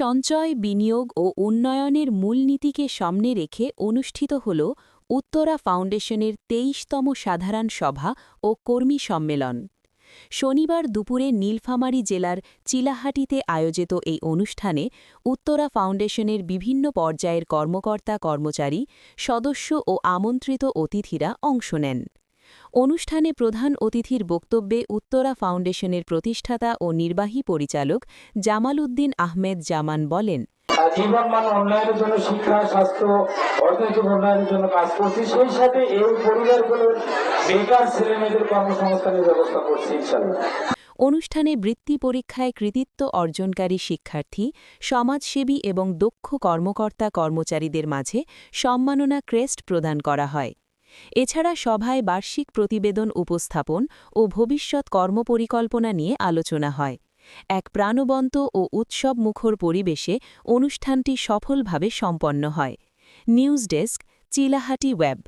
সঞ্চয়, বিনিয়োগ ও উন্নয়নের মূলনীতিকে সামনে রেখে অনুষ্ঠিত হল উত্তরা ফাউন্ডেশনের ২৩তম সাধারণ সভা ও কর্মী সম্মেলন। শনিবার দুপুরে নীলফামারী জেলার চিলাহাটিতে আয়োজিত এই অনুষ্ঠানে উত্তরা ফাউন্ডেশনের বিভিন্ন পর্যায়ের কর্মকর্তা কর্মচারী, সদস্য ও আমন্ত্রিত অতিথিরা অংশ নেন। অনুষ্ঠানে প্রধান অতিথির বক্তব্যে উত্তরা ফাউন্ডেশনের প্রতিষ্ঠাতা ও নির্বাহী পরিচালক জামাল উদ্দিন আহমেদ জামান বলেন, জীবনমান উন্নয়নের জন্য শিক্ষা, স্বাস্থ্য, অর্থনৈতিক উন্নয়নের জন্য কাজ করছি। সেই সাথে এই পরিবারগুলোর বেকার ছেলেমেয়েদের কর্মসংস্থানের ব্যবস্থা করছি ইনশাআল্লাহ। অনুষ্ঠানে বৃত্তি পরীক্ষায় কৃতিত্ব অর্জনকারী শিক্ষার্থী, সমাজসেবী এবং দক্ষ কর্মকর্তা কর্মচারীদের মাঝে সম্মাননা ক্রেস্ট প্রদান করা হয়। এছাড়া সভায় বার্ষিক প্রতিবেদন উপস্থাপন ও ভবিষ্যৎ কর্মপরিকল্পনা নিয়ে আলোচনা হয়। এক প্রাণবন্ত ও উৎসবমুখর পরিবেশে অনুষ্ঠানটি সফলভাবে সম্পন্ন হয়। News desk, Chilahati web.